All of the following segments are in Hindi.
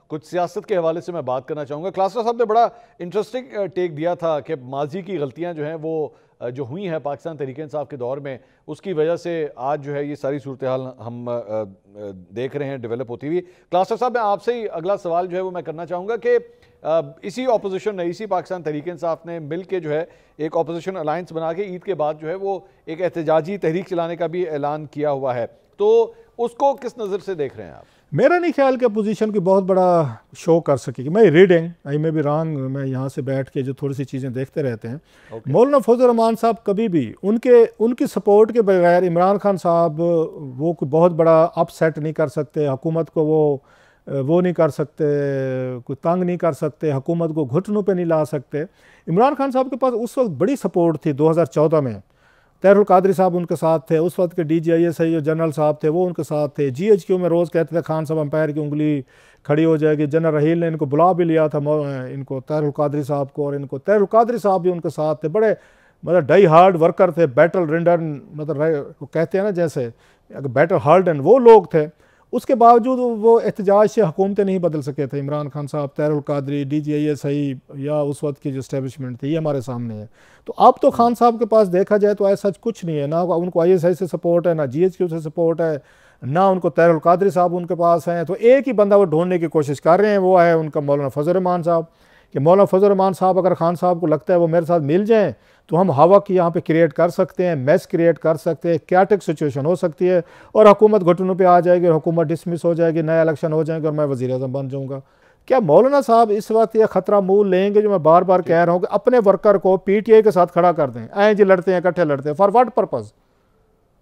कुछ सियासत के हवाले से मैं बात करना चाहूँगा। क्लासरा साहब ने बड़ा इंटरेस्टिंग टेक दिया था कि माजी की गलतियाँ जो हैं वो जो हुई हैं पाकिस्तान तहरीक इंसाफ के दौर में, उसकी वजह से आज जो है ये सारी सूरत हाल हम देख रहे हैं डेवलप होती हुई। क्लासरा साहब, मैं आपसे ही अगला सवाल जो है वो मैं करना चाहूँगा कि इसी ऑपोजिशन ने, इसी पाकिस्तान तहरीक इंसाफ ने मिल के जो है एक ऑपोजिशन अलायंस बना के ईद के बाद जो है वो एक एहतजाजी तहरीक चलाने का भी ऐलान किया हुआ है, तो उसको किस नज़र से देख रहे हैं आप? मेरा नहीं ख्याल कि अपोजिशन की बहुत बड़ा शो कर सकेगी। मैं रीडिंग आई में भी रॉन्ग, मैं यहाँ से बैठ के जो थोड़ी सी चीज़ें देखते रहते हैं। मौलाना फजल रहमान साहब कभी भी उनकी सपोर्ट के बगैर इमरान खान साहब वो कोई बहुत बड़ा अपसेट नहीं कर सकते, हुकूमत को वो नहीं कर सकते, कोई तंग नहीं कर सकते, हुकूमत को घुटनों पे नहीं ला सकते। इमरान खान साहब के पास उस वक्त बड़ी सपोर्ट थी। 2014 में तहरुल कादरी साहब उनके साथ थे, उस वक्त के DGISI जो जनरल साहब थे वो उनके साथ थे। GHQ में रोज़ कहते थे खान साहब अंपायर की उंगली खड़ी हो जाएगी। जनरल रहील ने इनको बुला भी लिया था, इनको तहरुल कादरी साहब को, और इनको तहरुल कादरी साहब भी उनके साथ थे। बड़े मतलब डाई हार्ड वर्कर थे, बैटल रिंडन मतलब कहते हैं ना जैसे बैटल हार्डन, वो लोग थे। उसके बावजूद वो एहतजाज से हुकूमतें नहीं बदल सके थे। इमरान खान साहब, तहरुल कादरी, DGISI या उस वक्त की जो इस्टेब्लिशमेंट थी, ये हमारे सामने है। तो अब तो खान साहब के पास देखा जाए तो ऐसा कुछ नहीं है, ना उनको ISI से सपोर्ट है, ना GHQ से सपोर्ट है, ना उनको तहरुल कादरी साहब उनके पास हैं। तो एक ही बंदा वो ढूंढने की कोशिश कर रहे हैं, वो है उनका मौलाना फजल रहमान साहब। कि मौलाना फजल रहमान साहब अगर खान साहब को लगता है वो मेरे साथ मिल जाएँ तो हम हवा की यहाँ पे क्रिएट कर सकते हैं, मैस क्रिएट कर सकते हैं, कैटिक सिचुएशन हो सकती है और हुकूमत घुटनों पे आ जाएगी और हुकूमत डिसमिस हो जाएगी, नया इलेक्शन हो जाएंगे और मैं वज़ीर आज़म बन जाऊँगा। क्या मौलाना साहब इस वक्त ये खतरा मूल लेंगे? जो मैं बार बार कह रहा हूँ कि अपने वर्कर को PTI के साथ खड़ा कर दें, आए जी लड़ते हैं, इकट्ठे लड़ते हैं, फॉर व्हाट पर्पज़?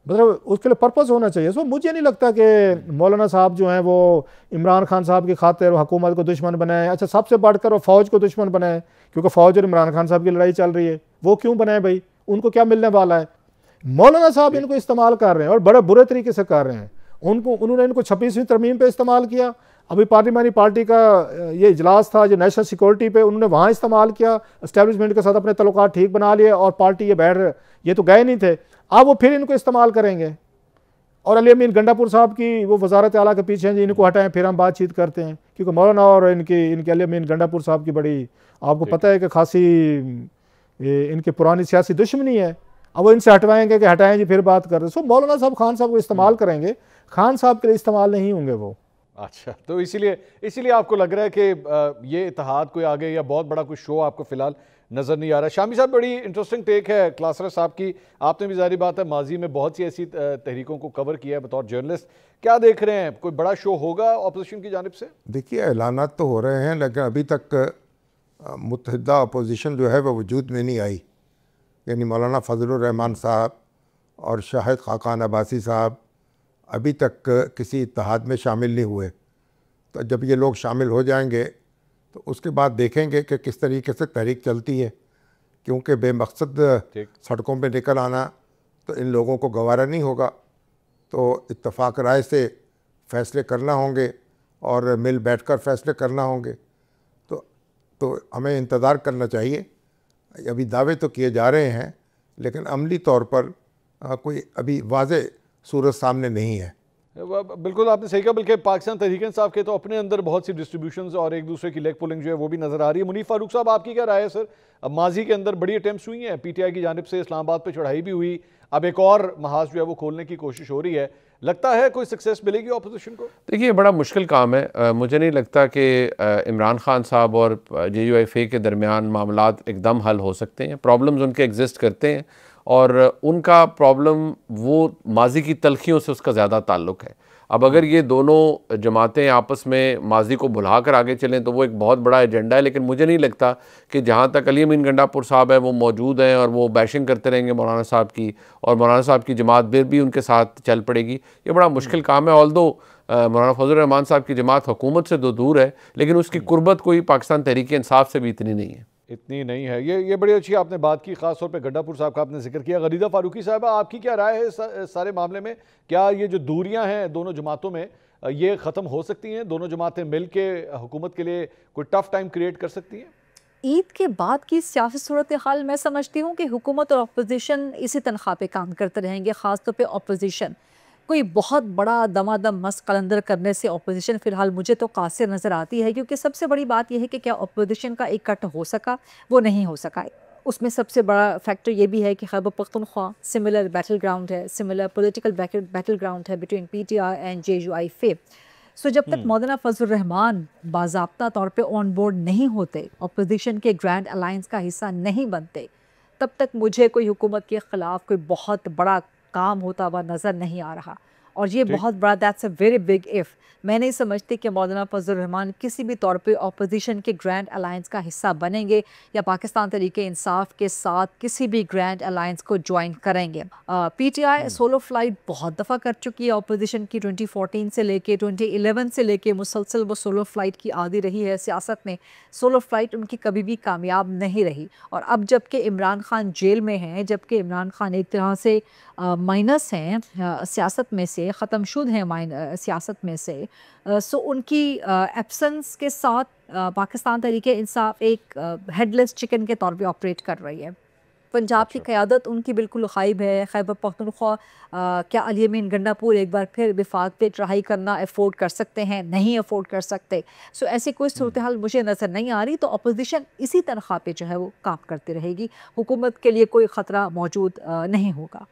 मतलब उसके लिए पर्पज़ होना चाहिए। सो मुझे नहीं लगता कि मौलाना साहब जो हैं वो इमरान खान साहब की खातिर हुकूमत को दुश्मन बनाए। अच्छा, सबसे बढ़कर वो फ़ौज को दुश्मन बनाए, क्योंकि फ़ौज और इमरान खान साहब की लड़ाई चल रही है। वो क्यों बनाए भाई? उनको क्या मिलने वाला है? मौलाना साहब इनको इस्तेमाल कर रहे हैं और बड़े बुरे तरीके से कर रहे हैं। उन्होंने इनको 26वीं तरमीम पे इस्तेमाल किया। अभी पार्लियामानी पार्टी का ये इजलास था जो नेशनल सिक्योरिटी पे, उन्होंने वहाँ इस्तेमाल किया, एस्टेब्लिशमेंट के साथ अपने तल्लुकात ठीक बना लिए और पार्टी ये बैठ, ये तो गए नहीं थे, अब वो फिर इनको इस्तेमाल करेंगे। और अली अमीन गंडापुर साहब की वो वजारत आला के पीछे हैं जी, इनको हटाएं फिर हम बातचीत करते हैं, क्योंकि मौलाना और इनके अली अमीन गंडापुर साहब की बड़ी, आपको पता है कि खासी इनकी पुरानी सियासी दुश्मनी है। अब वो इनसे हटवाएंगे कि हटाएं जी फिर बात कर रहे। सो मौलाना साहब खान साहब को इस्तेमाल करेंगे, खान साहब के लिए इस्तेमाल नहीं होंगे वो। अच्छा, तो इसीलिए आपको लग रहा है कि ये इत्तेहाद कोई आगे या बहुत बड़ा कोई शो आपको फिलहाल नज़र नहीं आ रहा। शामी साहब, बड़ी इंटरेस्टिंग टेक है क्लासरा साहब की। आपने भी जाहिर बात है माजी में बहुत सी ऐसी तहरीकों को कवर किया है बतौर जर्नलिस्ट। क्या देख रहे हैं, कोई बड़ा शो होगा अपोजिशन की जानिब से? देखिए, ऐलानात तो हो रहे हैं लेकिन अभी तक मुत्तहिदा अपोजिशन जो है वह वजूद में नहीं आई। यानी मौलाना फजल रहमान साहब और शाहिद खाकान अब्बासी साहब अभी तक किसी इत्तेहाद में शामिल नहीं हुए। तो जब ये लोग शामिल हो जाएंगे तो उसके बाद देखेंगे कि किस तरीके से तहरीक चलती है, क्योंकि बेमकसद सड़कों पे निकल आना तो इन लोगों को गवारा नहीं होगा। तो इत्तफाक राय से फ़ैसले करना होंगे और मिल बैठकर फ़ैसले करना होंगे। तो हमें इंतज़ार करना चाहिए। अभी दावे तो किए जा रहे हैं लेकिन अमली तौर पर कोई अभी वाज़ेह सूरत सामने नहीं है। बिल्कुल आपने सही कहा, बल्कि पाकिस्तान तहरीक इंसाफ के तो अपने अंदर बहुत सी डिस्ट्रीब्यूशंस और एक दूसरे की लेग पुलिंग जो है वो भी नज़र आ रही है। मुनीफ फारूक साहब, आपकी क्या राय है सर? अब माजी के अंदर बड़ी अटैम्प्ट्स हुई हैं, PTI की जानिब से इस्लामाबाद पे चढ़ाई भी हुई, अब एक और महाज जो है वो खोलने की कोशिश हो रही है। लगता है कोई सक्सेस मिलेगी ऑपोजिशन को? देखिए, बड़ा मुश्किल काम है। मुझे नहीं लगता कि इमरान खान साहब और JUIFA के दरमियान मामलात एकदम हल हो सकते हैं। प्रॉब्लम्स उनके एग्जिस्ट करते हैं और उनका प्रॉब्लम वो माजी की तलखियों से उसका ज़्यादा ताल्लुक़ है। अब अगर ये दोनों जमातें आपस में माजी को भुला कर आगे चलें तो वो एक बहुत बड़ा एजेंडा है। लेकिन मुझे नहीं लगता कि जहाँ तक अली अमीन गंडापुर साहब है वो मौजूद हैं और वो बैशिंग करते रहेंगे मौलाना साहब की, और मौलाना साहब की जमात फिर भी उनके साथ चल पड़ेगी। ये बड़ा मुश्किल काम है। ऑल्दो मौलाना फजल रहमान साहब की जमात हुकूमत से तो दूर है लेकिन उसकी कुर्बत कोई पाकिस्तान तहरीक इंसाफ से भी इतनी नहीं है। ये बड़ी अच्छी आपने बात की, खास तौर पे गंडापुर साहब का आपने जिक्र किया। गरीदा फारूकी साहब, आपकी क्या राय है सारे मामले में? क्या ये जो दूरियां हैं दोनों जमातों में ये ख़त्म हो सकती हैं? दोनों जमातें मिल के हुकूमत के लिए कोई टफ टाइम क्रिएट कर सकती हैं? ईद के बाद की सियासी सूरत हाल मैं समझती हूँ कि हुकूमत और अपोजिशन इसी तनख्वाह पे काम करते रहेंगे, ख़ास तौर पे अपोजिशन। कोई बहुत बड़ा दमादम मस्त कलंदर करने से अपोजिशन फ़िलहाल मुझे तो कासिर नज़र आती है, क्योंकि सबसे बड़ी बात यह है कि क्या अपोजिशन का एक कट हो सका? वो नहीं हो सका। उसमें सबसे बड़ा फैक्टर ये भी है कि Khyber Pakhtunkhwa similar battle ground है, सिमिलर पॉलिटिकल बैटल ग्राउंड है बिटवीन PTI एंड JUIF। सो जब तक मौलाना फजल रहमान बाज़ाब्ता तौर पे ऑन बोर्ड नहीं होते, अपोजिशन के ग्रैंड अलायंस का हिस्सा नहीं बनते, तब तक मुझे कोई हुकूमत के ख़िलाफ़ कोई बहुत बड़ा काम होता हुआ नज़र नहीं आ रहा। और ये बहुत बड़ा, that's a very big if. मैं नहीं समझती कि मौलाना फजल रहमान किसी भी तौर पे अपोजिशन के ग्रैंड अलायंस का हिस्सा बनेंगे या पाकिस्तान तहरीके इंसाफ के साथ किसी भी ग्रैंड अलायंस को ज्वाइन करेंगे। PTI सोलो फ्लाइट बहुत दफ़ा कर चुकी है अपोजिशन की, 2014 से लेके 2011 से लेके मुसलसल वो सोलो फ्लाइट की आदी रही है सियासत में। सोलो फ्लाइट उनकी कभी भी कामयाब नहीं रही। और अब जबकि इमरान खान जेल में हैं, जबकि इमरान खान एक तरह से माइनस हैं सियासत में से, ख़त्मशुद हैं सियासत में से, सो उनकी एब्सेंस के साथ पाकिस्तान तहरीके इंसाफ एक हेडलेस चिकन के तौर पे ऑपरेट कर रही है। पंजाब की क़यादत उनकी बिल्कुल ग़ाइब है। खैबर पख्तूनख्वा क्या अली अमीन गंडापुर एक बार फिर विफाक पे चढ़ाई करना अफोर्ड कर सकते हैं? नहीं अफोर्ड कर सकते। सो ऐसी कोई सूरत हाल मुझे नज़र नहीं आ रही। तो अपोजिशन इसी तनख्वाह पे जो है वो काम करती रहेगी, हुकूमत के लिए कोई ख़तरा मौजूद नहीं होगा।